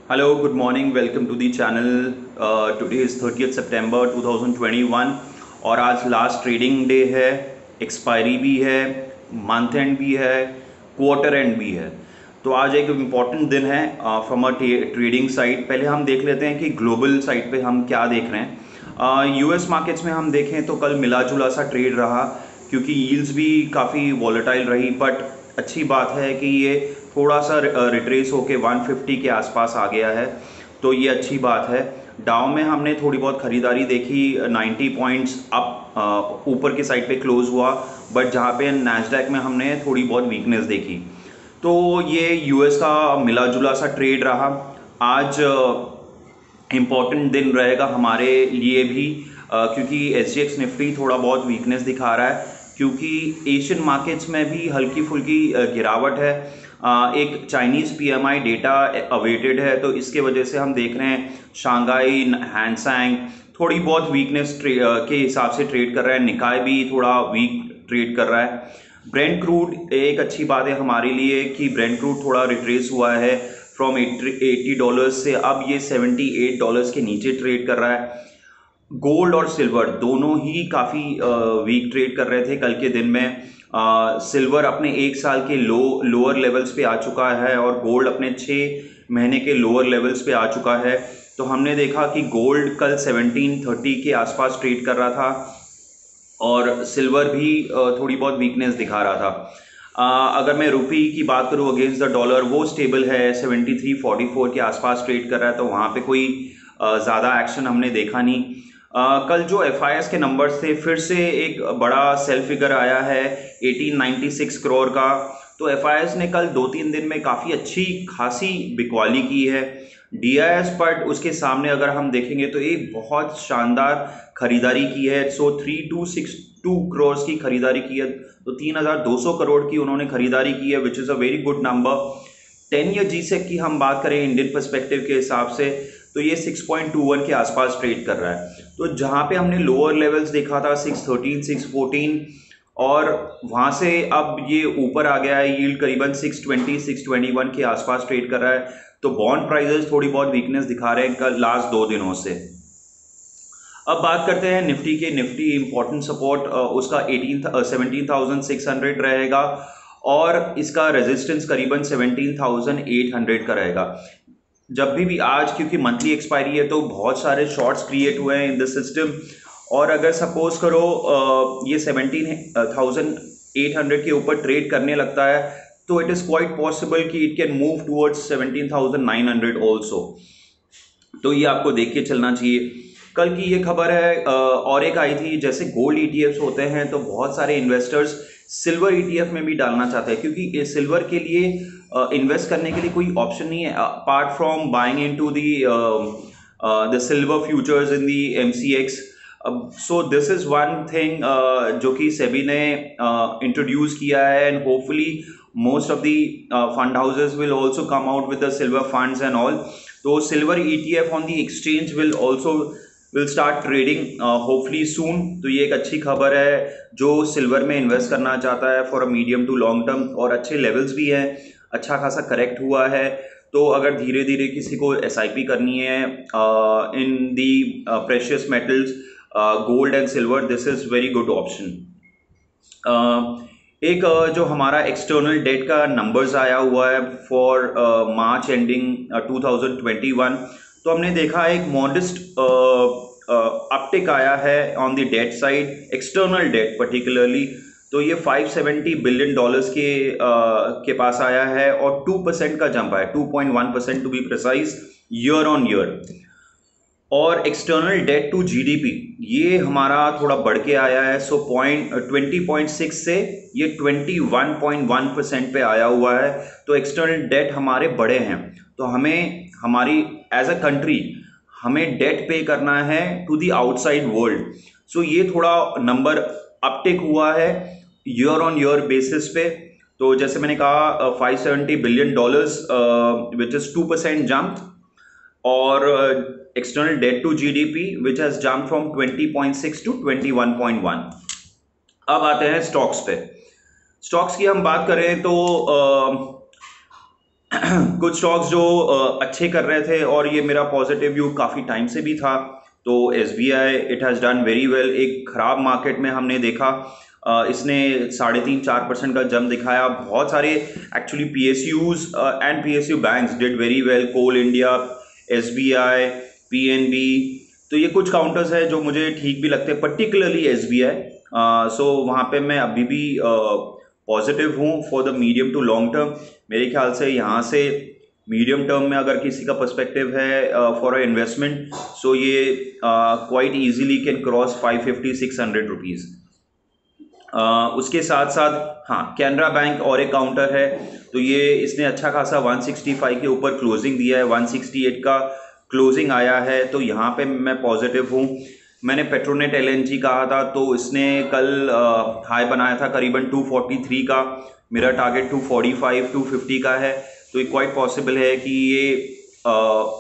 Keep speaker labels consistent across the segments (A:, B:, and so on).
A: Hello, good morning. Welcome to the channel. Today is 30th September 2021 और आज last trading day है, expiry भी है, मंथ एंड भी है, क्वार्टर एंड भी है। तो आज एक इम्पॉर्टेंट दिन है फ्रॉम अ ट्रेडिंग साइड। पहले हम देख लेते हैं कि ग्लोबल साइड पे हम क्या देख रहे हैं। यूएस मार्केट्स में हम देखें तो कल मिला जुला सा ट्रेड रहा क्योंकि यील्ड्स भी काफ़ी वॉलेटाइल रही, बट अच्छी बात है कि ये थोड़ा सा रिट्रेस होके 150 के आसपास आ गया है, तो ये अच्छी बात है। डाउ में हमने थोड़ी बहुत खरीदारी देखी, 90 पॉइंट्स अप ऊपर की साइड पे क्लोज हुआ, बट जहाँ पे नैस्डैक में हमने थोड़ी बहुत वीकनेस देखी। तो ये यूएस का मिला जुला सा ट्रेड रहा। आज इम्पॉर्टेंट दिन रहेगा हमारे लिए भी, क्योंकि SGX निफ्टी थोड़ा बहुत वीकनेस दिखा रहा है, क्योंकि एशियन मार्केट्स में भी हल्की फुल्की गिरावट है। एक चाइनीज़ PMI डेटा अवेटेड है, तो इसके वजह से हम देख रहे हैं शंघाई, हैंगसेंग थोड़ी बहुत वीकनेस के हिसाब से ट्रेड कर रहा है। निकाय भी थोड़ा वीक ट्रेड कर रहा है। ब्रेंट क्रूड एक अच्छी बात है हमारे लिए कि ब्रेंट क्रूड थोड़ा रिट्रेस हुआ है फ्रॉम $80 से, अब ये $78 के नीचे ट्रेड कर रहा है। गोल्ड और सिल्वर दोनों ही काफ़ी वीक ट्रेड कर रहे थे कल के दिन में। सिल्वर अपने एक साल के लोअर लेवल्स पे आ चुका है और गोल्ड अपने 6 महीने के लोअर लेवल्स पे आ चुका है। तो हमने देखा कि गोल्ड कल 1730 के आसपास ट्रेड कर रहा था और सिल्वर भी थोड़ी बहुत वीकनेस दिखा रहा था। अगर मैं रुपी की बात करूं अगेंस्ट द डॉलर, वो स्टेबल है, 73.44 के आसपास ट्रेड कर रहा है, तो वहाँ पे कोई ज़्यादा एक्शन हमने देखा नहीं। कल जो FIS के नंबर्स थे, फिर से एक बड़ा सेल फिगर आया है 1896 करोड़ का। तो FIS ने कल 2-3 दिन में काफ़ी अच्छी खासी बिकवाली की है। DIS पर उसके सामने अगर हम देखेंगे तो एक बहुत शानदार खरीदारी की है। सो 3262 करोड़ की खरीदारी की है, तो 3200 करोड़ की उन्होंने खरीदारी की है, which is a very good number. 10 year GSEC की हम बात करें इंडियन पर्सपेक्टिव के हिसाब से, तो ये 6.21 के आसपास ट्रेड कर रहा है। तो जहाँ पे हमने लोअर लेवल्स देखा था 613, 614, और वहाँ से अब ये ऊपर आ गया है, यील्ड करीबन 620, 621 के आसपास ट्रेड कर रहा है। तो बॉन्ड प्राइजेस थोड़ी बहुत वीकनेस दिखा रहे हैं कल लास्ट 2 दिनों से। अब बात करते हैं निफ्टी के। निफ्टी इंपॉर्टेंट सपोर्ट उसका 17,600 रहेगा और इसका रेजिस्टेंस करीबन 17,800 का रहेगा। जब भी आज क्योंकि मंथली एक्सपायरी है तो बहुत सारे शॉर्ट्स क्रिएट हुए हैं इन द सिस्टम, और अगर सपोज करो ये 17,800 के ऊपर ट्रेड करने लगता है तो इट इज़ क्वाइट पॉसिबल कि it can move towards 17,900 also. तो ये आपको देख के चलना चाहिए। कल की ये खबर है और एक आई थी, जैसे गोल्ड ETFs होते हैं तो बहुत सारे इन्वेस्टर्स सिल्वर ETF में भी डालना चाहते हैं, क्योंकि सिल्वर के लिए इन्वेस्ट करने के लिए कोई ऑप्शन नहीं है apart from buying into the silver futures in the MCX। So this is one thing जो कि सेबी ने इंट्रोड्यूस किया है, and hopefully most of the fund houses will also come out with the silver funds and all. तो silver ETF on the exchange will start trading hopefully soon. तो ये एक अच्छी खबर है जो सिल्वर में इन्वेस्ट करना चाहता है for a medium to long term, और अच्छे लेवल्स भी हैं, अच्छा खासा करेक्ट हुआ है। तो अगर धीरे धीरे किसी को SIP करनी है in the precious metals, gold and silver, this is very good option. एक जो हमारा एक्सटर्नल डेट का नंबर्स आया हुआ है फॉर मार्च एंडिंग 2021, तो हमने देखा एक मॉडेस्ट अपटिक आया है on the debt side, external debt particularly. तो ये $570 बिलियन के पास आया है और 2% का जंप आया, 2.1% to be precise, year on year. और एक्सटर्नल डेट टू GDP ये हमारा थोड़ा बढ़ के आया है, सो 20.6 से ये 21.1% पे आया हुआ है। तो एक्सटर्नल डेट हमारे बड़े हैं, तो हमें हमारी एज अ कंट्री हमें डेट पे करना है टू द आउटसाइड वर्ल्ड। सो ये थोड़ा नंबर अपटेक हुआ है ईयर ऑन ईयर बेसिस पे। तो जैसे मैंने कहा $570 बिलियन विच इज 2% जंप, और external debt to GDP which has jumped from 20.6 to 21.1। अब आते हैं स्टॉक्स पे। स्टॉक्स की हम बात करें तो कुछ स्टॉक्स जो अच्छे कर रहे थे और ये मेरा पॉजिटिव व्यू काफ़ी टाइम से भी था। तो SBI it has done very well. एक खराब मार्केट में हमने देखा इसने 3.5-4% का जंप दिखाया। बहुत सारे actually PSUs and PSU banks did very well, Coal India, SBI, PNB। तो ये कुछ काउंटर्स है जो मुझे ठीक भी लगते हैं, पर्टिकुलरली SBI। सो वहाँ पे मैं अभी भी पॉजिटिव हूँ for the medium to long term. मेरे ख्याल से यहाँ से मीडियम टर्म में अगर किसी का पर्सपेक्टिव है फॉर अ इन्वेस्टमेंट, सो ये quite easily can cross 550-600 rupees. उसके साथ साथ हाँ, कैनरा बैंक और एक काउंटर है, तो ये इसने अच्छा खासा 165 के ऊपर क्लोजिंग दिया है, 168 का क्लोजिंग आया है, तो यहाँ पे मैं पॉजिटिव हूँ। मैंने पेट्रोनेट LNG कहा था, तो इसने कल हाई बनाया था करीबन 243 का। मेरा टारगेट 245-250 का है, तो ये क्वाइट पॉसिबल है कि ये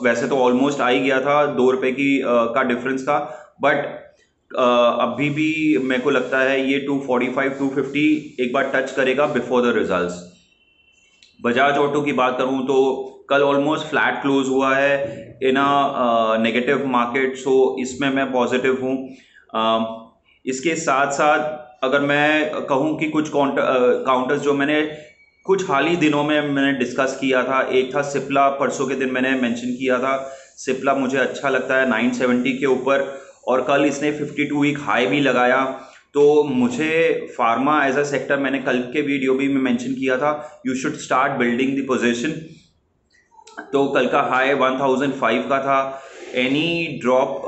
A: वैसे तो ऑलमोस्ट आ ही गया था, 2 रुपये की का डिफरेंस था, बट अभी भी मेरे को लगता है ये 245-250 एक बार टच करेगा before the results. Bajaj auto की बात करूं तो कल ऑलमोस्ट फ्लैट क्लोज हुआ है इन अ नेगेटिव मार्केट, सो इसमें मैं पॉजिटिव हूं। इसके साथ साथ अगर मैं कहूं कि कुछ काउंटर्स जो मैंने कुछ हाल ही दिनों में मैंने डिस्कस किया था, एक था सिप्ला, परसों के दिन मैंने मेंशन किया था। सिप्ला मुझे अच्छा लगता है 970 के ऊपर, और कल इसने 52 वीक हाई भी लगाया। तो मुझे फार्मा एज अ सेक्टर, मैंने कल के वीडियो भी में मेंशन किया था, you should start building the position. तो कल का हाई 1005 का था। एनी ड्रॉप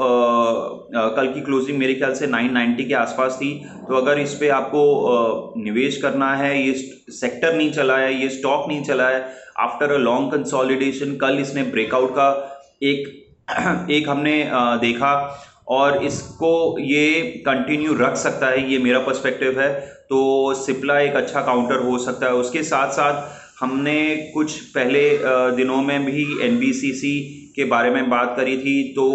A: कल की क्लोजिंग मेरे ख्याल से 990 के आसपास थी। तो अगर इस पे आपको निवेश करना है, ये सेक्टर नहीं चला है, ये स्टॉक नहीं चला है आफ्टर अ लॉन्ग कंसोलिडेशन, कल इसने ब्रेकआउट का एक हमने देखा, और इसको ये कंटिन्यू रख सकता है, ये मेरा पर्सपेक्टिव है। तो सिप्ला एक अच्छा काउंटर हो सकता है। उसके साथ साथ हमने कुछ पहले दिनों में भी NBCC के बारे में बात करी थी, तो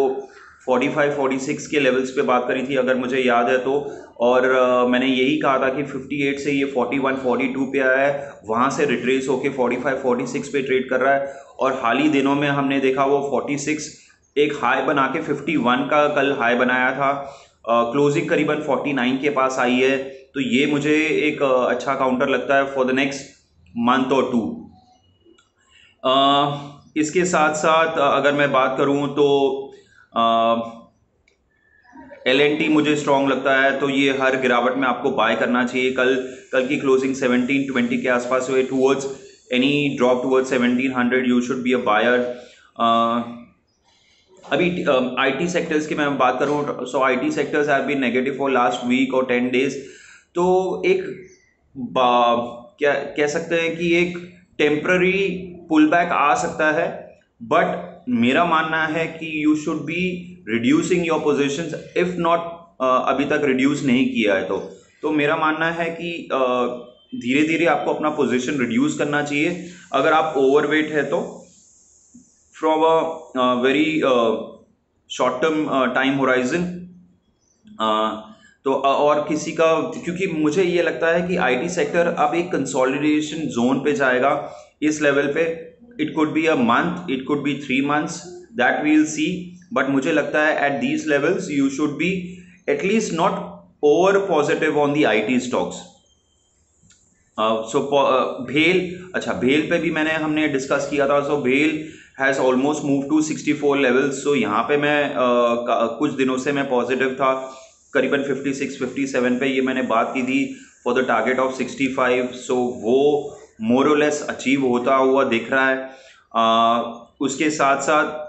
A: 45-46 के लेवल्स पे बात करी थी अगर मुझे याद है तो, और मैंने यही कहा था कि 58 से ये 41-42 पे आया है, वहाँ से रिट्रेस होके 45-46 पे ट्रेड कर रहा है, और हाल ही दिनों में हमने देखा वो 46 एक हाई बना के 51 का कल हाई बनाया था, क्लोजिंग करीबन 49 के पास आई है। तो ये मुझे एक अच्छा काउंटर लगता है फॉर द नेक्स्ट मंथ और 2। इसके साथ साथ अगर मैं बात करूं तो LNT मुझे स्ट्रॉन्ग लगता है, तो ये हर गिरावट में आपको बाय करना चाहिए। कल की क्लोजिंग 1720 के आसपास हुए, towards any drop towards 1700 you should be a buyer. अभी IT सेक्टर्स की मैं बात करूं, so IT sectors have been negative for last week और 10 डेज। तो एक क्या कह सकते हैं कि एक टेम्पररी पुल बैक आ सकता है, बट मेरा मानना है कि you should B reducing your positions, if not अभी तक रिड्यूस नहीं किया है तो मेरा मानना है कि धीरे धीरे आपको अपना पोजीशन रिड्यूस करना चाहिए अगर आप ओवरवेट है तो, from a very short term time horizon. तो और किसी का, क्योंकि मुझे ये लगता है कि IT सेक्टर अब एक कंसोलिडेशन जोन पे जाएगा इस लेवल पे। It could be a month, it could be 3 months, that we will see, but मुझे लगता है at these levels you should be at least not over positive on the IT stocks. So भेल, अच्छा भेल पे भी हमने डिस्कस किया था। सो भेल has almost move to 64 levels. So यहाँ पे मैं कुछ दिनों से मैं पॉजिटिव था, करीबन 56-57 पे ये मैंने बात की थी फॉर द टारगेट ऑफ 65। सो वो मोर और लेस अचीव होता हुआ दिख रहा है। उसके साथ साथ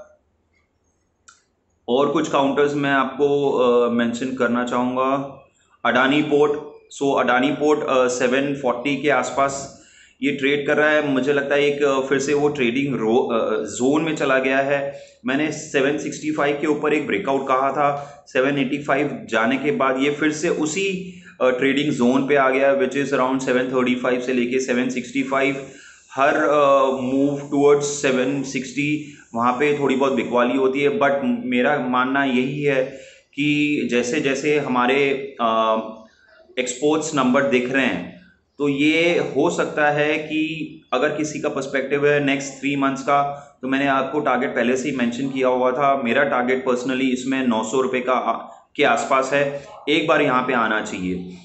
A: और कुछ काउंटर्स मैं आपको मेंशन करना चाहूँगा। अडानी पोर्ट, सो अडानी पोर्ट 740 के आसपास ये ट्रेड कर रहा है। मुझे लगता है एक फिर से वो ट्रेडिंग जोन में चला गया है। मैंने 765 के ऊपर एक ब्रेकआउट कहा था, 785 जाने के बाद ये फिर से उसी ट्रेडिंग जोन पे आ गया, विच इज़ अराउंड 735 से लेके 765। हर मूव टूवर्ड्स 760 वहाँ पे थोड़ी बहुत बिकवाली होती है, बट मेरा मानना यही है कि जैसे जैसे हमारे एक्सपोर्ट्स नंबर दिख रहे हैं, तो ये हो सकता है कि अगर किसी का पर्सपेक्टिव है नेक्स्ट 3 मंथ्स का, तो मैंने आपको टारगेट पहले से ही मेंशन किया हुआ था। मेरा टारगेट पर्सनली इसमें 900 रुपये के आसपास है, एक बार यहाँ पे आना चाहिए।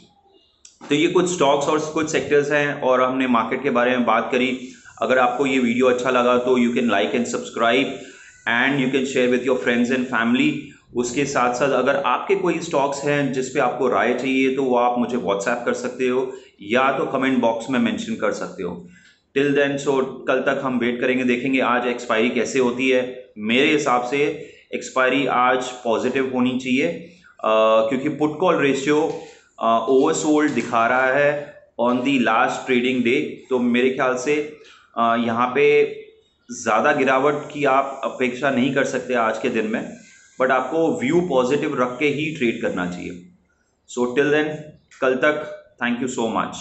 A: तो ये कुछ स्टॉक्स और कुछ सेक्टर्स हैं और हमने मार्केट के बारे में बात करी। अगर आपको ये वीडियो अच्छा लगा तो you can like and subscribe and you can share with your friends and family. उसके साथ साथ अगर आपके कोई स्टॉक्स हैं जिस पे आपको राय चाहिए तो वो आप मुझे व्हाट्सएप कर सकते हो या तो कमेंट बॉक्स में मेंशन कर सकते हो। टिल देन, सो कल तक हम वेट करेंगे, देखेंगे आज एक्सपायरी कैसे होती है। मेरे हिसाब से एक्सपायरी आज पॉजिटिव होनी चाहिए, क्योंकि पुट कॉल रेशियो ओवरसोल्ड दिखा रहा है on the last trading day. तो मेरे ख्याल से यहाँ पे ज़्यादा गिरावट की आप अपेक्षा नहीं कर सकते आज के दिन में, बट आपको व्यू पॉजिटिव रख के ही ट्रेड करना चाहिए। सो टिल देन, कल तक, थैंक यू सो मच।